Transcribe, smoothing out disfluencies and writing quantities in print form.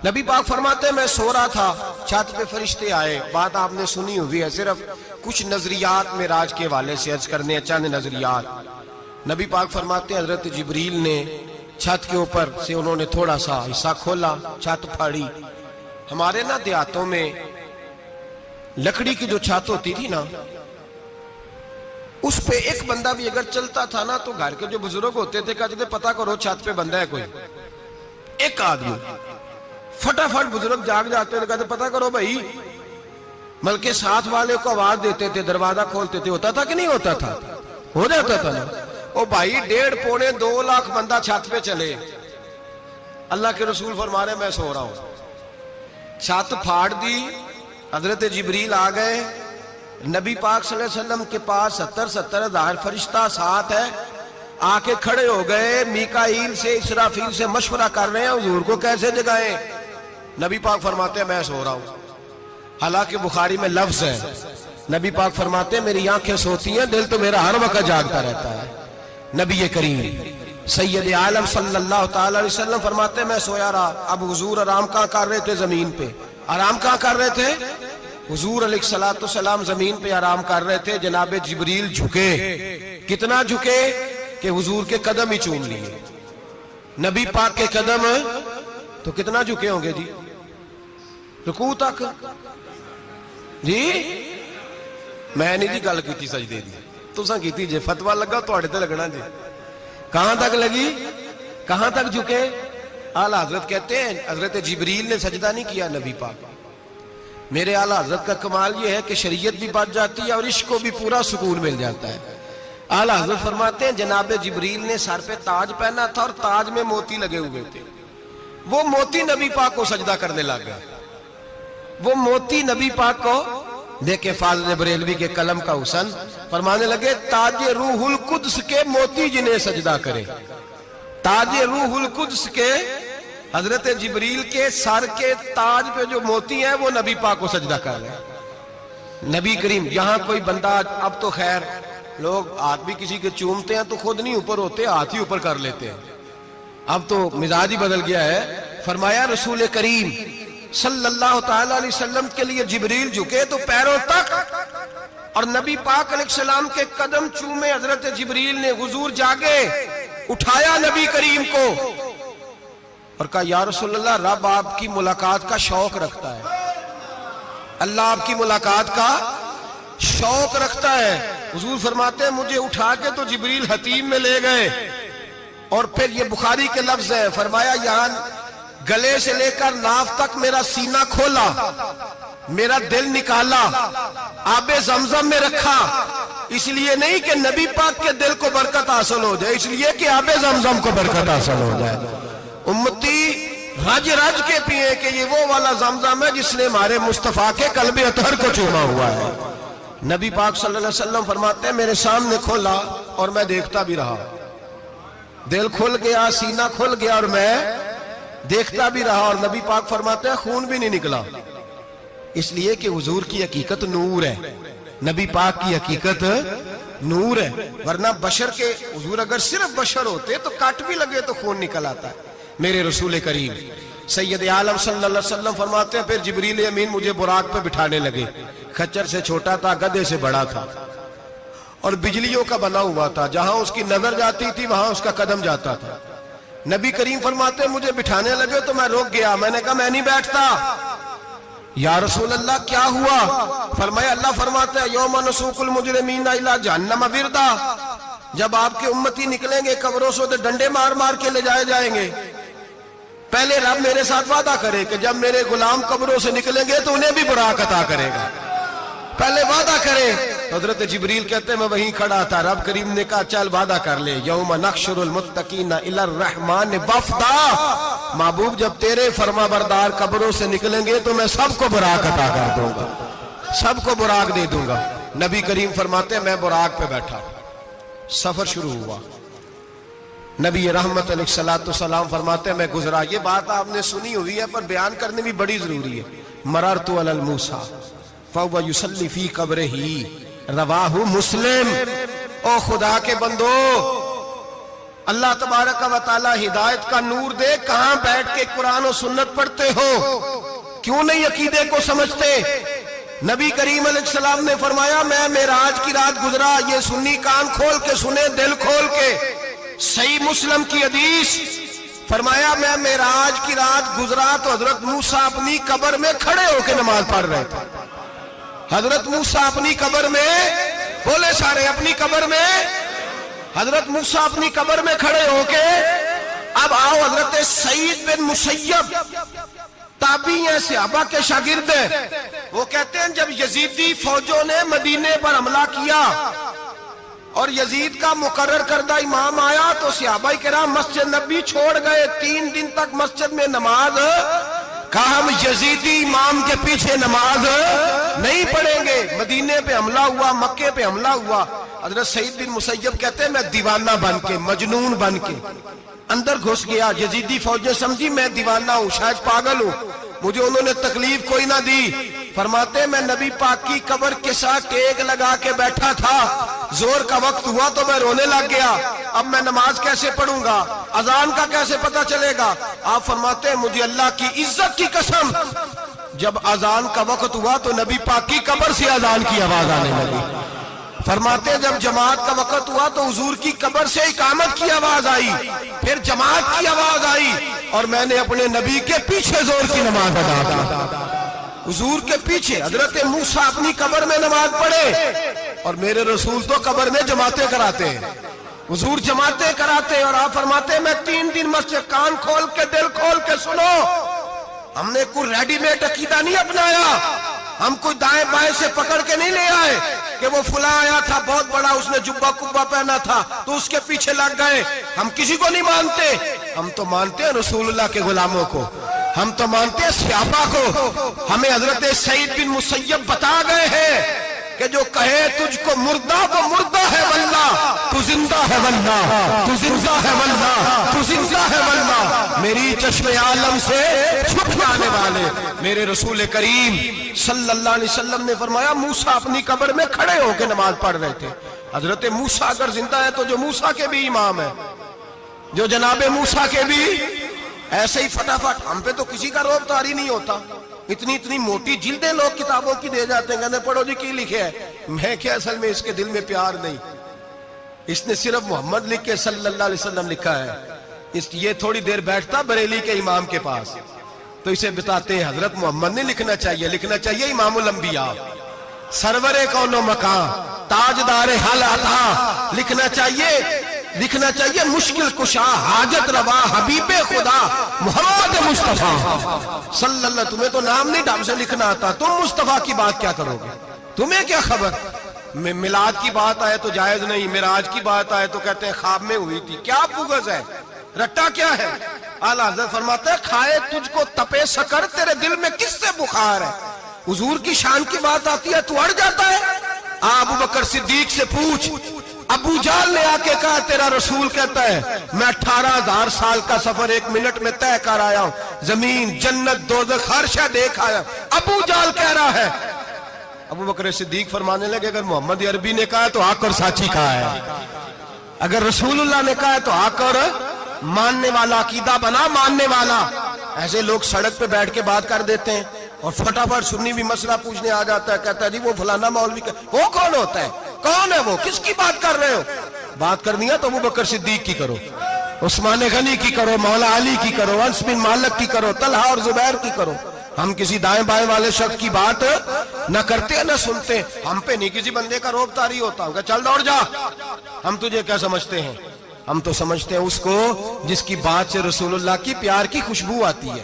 نبی پاک فرماتے ہیں میں سو رہا تھا، چھت پہ فرشتے آئے. بات آپ نے سنی ہوئی ہے، صرف کچھ نظریات معراج کے حوالے سے عرض کرنے ہیں، چند نظریات. نبی پاک فرماتے ہیں حضرت جبریل نے چھت کے اوپر سے انہوں نے تھوڑا سا حصہ کھولا، چھت پھاڑی. ہمارے نا دیہاتوں میں لکڑی کی جو چھت ہوتی تھی نا، اس پہ ایک بندہ بھی اگر چلتا تھا نا تو گھر کے جو بزرگ ہوتے تھے کہتے تھے پتہ کرو چھت پہ بندہ ہے کوئی. ایک آدمی فٹافٹ بزرگ جاگ جاتے تھے، کہتے پتہ کرو بھائی. بلکہ ساتھ والے کو آواز دیتے تھے، دروازہ کھولتے تھے. ہوتا تھا کہ نہیں ہوتا تھا؟ ہو جاتا تھا نا. او بھائی 1.5-2 لاکھ بندہ چھت پہ چلے، اللہ کے رسول فرما رہے میں سو رہا ہوں. چھت پھاڑ دی، حضرت جبریل آ گئے. نبی پاک صلی اللہ علیہ وسلم کے پاس 70 ہزار فرشتہ ساتھ ہے، آ کے کھڑے ہو گئے. میکائیل سے اسرافیل سے مشورہ کر رہے ہیں حضور کو کیسے جگائیں. نبی پاک فرماتے ہیں میں سو رہا ہوں. حالانکہ بخاری میں لفظ ہے، نبی پاک فرماتے ہیں میری آنکھیں سوتی ہیں، دل تو میرا ہر وقت جاگتا رہتا ہے. نبی کریم سید عالم صلی اللہ تعالی علیہ وسلم فرماتے ہیں میں سویا رہا. اب حضور آرام کہاں کر رہے تھے؟ زمین پہ. آرام کہاں کر رہے تھے؟ حضور علیہ السلام زمین پہ آرام کر رہے تھے. جناب جبریل جھکے. کتنا جھکے کہ حضور کے قدم ہی چوم لیے. نبی پاک کے قدم تو کتنا جھکے ہوں گے جی؟ رکوع تک. جی میں نہیں جی گل کی سجدے دی، تساں کیتی جے. فتویٰ لگا تواڈے تے لگنا جی. کہاں تک لگی؟ کہاں تک جھکے؟ اعلیٰ حضرت کہتے ہیں حضرت جبریل نے سجدہ نہیں کیا نبی پاک. میرے اعلیٰ حضرت کا کمال یہ ہے کہ شریعت بھی بچ جاتی ہے اور عشق کو بھی پورا سکون مل جاتا ہے. اعلیٰ حضرت فرماتے ہیں جناب جبریل نے سر پہ تاج پہنا تھا اور تاج میں موتی لگے ہوئے تھے. وہ موتی نبی پاک کو سجدہ کرنے لگ گئے. وہ موتی نبی پاک کو دیکھیں فاضل بریلوی کے قلم کا حسن، فرمانے لگے تاج روح القدس کے موتی جنہیں سجدہ کرے. تاج روح القدس کے حضرت جبریل کے سر کے تاج پہ جو موتی ہیں وہ نبی پاک کو سجدہ کر رہے ہیں. نبی کریم یہاں کوئی بندہ، اب تو خیر لوگ ہاتھ بھی کسی کے چومتے ہیں تو خود نہیں اوپر ہوتے، ہاتھ ہی اوپر کر لیتے ہیں. اب تو مزاج ہی بدل گیا ہے. فرمایا رسول کریم صلی اللہ تعالی علیہ وسلم کے لیے جبریل جھکے تو پیروں تک، اور نبی پاک علیہ السلام کے قدم چومے. حضرت جبریل نے حضور جاگے، اٹھایا نبی کریم کو اور کہا یا رسول اللہ رب آپ کی ملاقات کا شوق رکھتا ہے، اللہ آپ کی ملاقات کا شوق رکھتا ہے. حضور فرماتے ہیں مجھے اٹھا کے تو جبریل حتیم میں لے گئے. اور پھر یہ بخاری کے لفظ ہے، فرمایا یہاں گلے سے لے کر ناف تک میرا سینہ کھولا، میرا دل نکالا، آب زمزم میں رکھا. اس لیے نہیں کہ نبی پاک کے دل کو برکت حاصل ہو جائے، اس لیے کہ آب زمزم کو برکت حاصل ہو جائے. امتی رج رج کے پیئے کہ یہ وہ والا زمزم ہے جس نے ہمارے مصطفیٰ کے قلب اطہر کو چوما ہوا ہے. نبی پاک صلی اللہ علیہ وسلم فرماتے ہیں میرے سامنے کھولا اور میں دیکھتا بھی رہا. دل کھل گیا، سینہ کھل گیا اور میں دیکھتا بھی رہا. اور نبی پاک فرماتے ہیں خون بھی نہیں نکلا، اس لیے کہ حضور کی حقیقت نور ہے، نبی پاک کی حقیقت نور ہے. ورنہ بشر کے حضور اگر صرف بشر ہوتے تو کٹ بھی لگے تو خون نکل آتا ہے. میرے رسول کریم سید عالم صلی اللہ علیہ وسلم فرماتے ہیں پھر جبریل امین مجھے براق پہ بٹھانے لگے. خچر سے چھوٹا تھا، گدھے سے بڑا تھا اور بجلیوں کا بنا ہوا تھا. جہاں اس کی نظر جاتی تھی وہاں اس کا قدم جاتا تھا. نبی کریم فرماتے ہیں مجھے بٹھانے لگے تو میں رک گیا. میں نے کہا میں نہیں بیٹھتا. یا رسول اللہ کیا ہوا؟ فرمایا اللہ فرماتے ہیں یوم نسوق المجرمین الی جہنم وردا، جب آپ کے امتی نکلیں گے قبروں سے تو ڈنڈے مار مار کے لے جائے جائیں گے. پہلے رب میرے ساتھ وعدہ کرے کہ جب میرے غلام قبروں سے نکلیں گے تو انہیں بھی براق عطا کرے گا. پہلے وعدہ کرے. حضرت جبریل کہتے ہیں میں وہیں کھڑا تھا. رب کریم نے کہا چل وعدہ کر لے، یوم نحشر المتقین الی الرحمن وفدا، محبوب جب تیرے فرما بردار قبروں سے نکلیں گے تو میں سب کو براق عطا کر دوں گا، سب کو براق دے دوں گا. نبی کریم فرماتے ہیں میں براق پہ بیٹھا. سفر شروع ہوا. نبی رحمت علیہ السلام فرماتے ہیں میں گزرا. یہ بات آپ نے سنی ہوئی ہے پر بیان کرنے بھی بڑی ضروری ہے. مررت علی الموسیٰ فَهُوَ يُصَلِّ فِي قَبْرِهِ رواہ مسلم. او خدا کے بندو اللہ تبارک و تعالی ہدایت کا نور دے. کہاں بیٹھ کے قرآن و سنت پڑھتے ہو؟ کیوں نہیں عقیدے کو سمجھتے؟ نبی کریم علیہ السلام نے فرمایا میں معراج کی رات گزرا. یہ سنی کان کھول کے سنے، دل کھول کے. صحیح مسلم کی حدیث فرمایا میں معراج کی رات گزرا تو حضرت موسیٰ اپنی قبر میں کھڑے ہو کے نماز پڑھ رہے تھے. حضرت موسیٰ اپنی قبر میں، بولے سارے، اپنی قبر میں، حضرت موسیٰ اپنی قبر میں کھڑے ہو کے. اب آؤ، حضرت سعید بن مسیب تابعی ہیں، صحابہ کے شاگرد ہیں. وہ کہتے ہیں جب یزیدی فوجوں نے مدینے پر حملہ کیا اور یزید کا مقرر کردہ امام آیا تو صحابہ کرام مسجد نبی چھوڑ گئے. 3 دن تک مسجد میں نماز. کہا ہم یزیدی امام کے پیچھے نماز نہیں پڑھیں گے. مدینے پہ حملہ ہوا، مکے پہ حملہ ہوا. حضرت سعید بن مسیب کہتے ہیں میں دیوانہ بن کے، مجنون بن کے اندر گھس گیا. یزیدی فوجیں سمجھی میں دیوانہ ہوں، شاید پاگل ہوں، مجھے انہوں نے تکلیف کوئی نہ دی. فرماتے میں نبی پاک کی قبر کے ساتھ ٹیک لگا کے بیٹھا تھا. زور کا وقت ہوا تو میں رونے لگ گیا. اب میں نماز کیسے پڑھوں گا؟ اذان کا کیسے پتہ چلے گا؟ آپ فرماتے ہیں مجھے اللہ کی عزت کی قسم جب اذان کا وقت ہوا تو نبی پاک کی قبر سے اذان کی آواز آنے لگی. فرماتے جب جماعت کا وقت ہوا تو حضور کی قبر سے اقامت کی آواز آئی، پھر جماعت کی آواز آئی اور میں نے اپنے نبی کے پیچھے زور کی نماز ادا کی. حضور کے پیچھے حضرت موسیٰ اپنی قبر میں نماز پڑھے اور میرے رسول تو قبر میں جماعتیں کراتے ہیں. حضور جماعتیں کراتے ہیں اور آپ فرماتے ہیں میں 3 دن مسجد، کان کھول کے دل کھول کے سنو. ہم نے کوئی ریڈی میڈ عقیدہ نہیں اپنایا. ہم کوئی دائیں بائیں سے پکڑ کے نہیں لے آئے کہ وہ فلاں آیا تھا بہت بڑا، اس نے جبہ کبہ پہنا تھا تو اس کے پیچھے لگ گئے. ہم کسی کو نہیں مانتے. ہم تو مانتے ہیں رسول اللہ کے غلاموں کو، ہم تو مانتے ہیں صحابہ کو. ہمیں حضرت سعید بن مسیب بتا گئے ہیں کہ جو کہے تجھ کو مردہ وہ مردہ ہے واللہ، تو زندہ ہے واللہ، تو زندہ ہے واللہ، تو زندہ ہے واللہ. میری چشم عالم سے چھپ جانے والے میرے رسول کریم صلی اللہ علیہ وسلم نے فرمایا موسیٰ اپنی قبر میں کھڑے ہو کے نماز پڑھ رہے تھے. حضرت موسیٰ اگر زندہ ہے تو جو موسیٰ کے بھی امام ہے، جو جناب موسیٰ کے بھی ایسے ہی فٹافٹ. ہم پہ تو کسی کا روب طاری نہیں ہوتا. اتنی موٹی جلدیں لوگ کتابوں کی دے جاتے ہیں، کہتے ہیں پڑھو جی کی لکھے ہے. میں کیا، اصل میں اس کے دل میں پیار نہیں. اس نے صرف محمد لکھ کے صلی اللہ علیہ وسلم لکھا ہے. یہ تھوڑی دیر بیٹھتا بریلی کے امام کے پاس تو اسے بتاتے ہیں حضرت محمد نے لکھنا چاہیے، لکھنا چاہیے امام الانبیاء، سرور کون و مکان، تاجدار حل عطا. لکھنا چاہیے مشکل کشا، حاجت روا، حبیب خدا محمد مصطفیٰ صلی اللہ. تمہیں تو نام نہیں ڈھنگ سے لکھنا آتا، تم مصطفیٰ کی بات کیا کرو گے؟ تمہیں کیا خبر؟ میلاد کی بات آئے تو جائز نہیں، معراج کی بات آئے تو کہتے ہیں خواب میں ہوئی تھی. کیا بغض ہے، رٹا کیا ہے؟ اعلیٰ حضرت فرماتا ہے کھائے تجھ کو تپے سکر، تیرے دل میں کس سے بخار ہے؟ حضور کی شان کی بات آتی ہے تو اڑ جاتا ہے. ابو بکر صدیق سے پوچھ، ابو جہل نے آ کے کہا تیرا رسول کہتا ہے میں 18,000 سال کا سفر 1 منٹ میں طے کر آیا ہوں، زمین جنت دوزخ ہر شے دیکھ آیا. ابو جہل کہہ رہا ہے. ابو بکر صدیق فرمانے لگے اگر محمد عربی نے کہا تو آ کر ساتھی کہا ہے، اگر رسول اللہ نے کہا تو آ کر ماننے والا، عقیدہ بنا ماننے والا. ایسے لوگ سڑک پہ بیٹھ کے بات کر دیتے ہیں اور فٹافٹ سنی بھی مسئلہ پوچھنے آ جاتا ہے، کہتا ہے جی وہ فلانا مولوی وہ کون ہوتا ہے، کون ہے وہ، کس کی بات کر رہے ہو؟ بات کرنی ہے تو ابو بکر صدیق کی کرو، عثمان غنی کی کرو، مولا علی کی کرو، انس بن مالک کی کرو، طلحہ اور زبیر کی کرو. ہم کسی دائیں بائیں والے شخص کی بات نہ کرتے نہ سنتے. ہم پہ نہیں کسی بندے کا روب طاری ہوتا. ہم کہ چل دوڑ جا. ہم تجھے کیا سمجھتے ہیں؟ ہم تو سمجھتے ہیں اس کو جس کی بات سے رسول اللہ کی پیار کی خوشبو آتی ہے.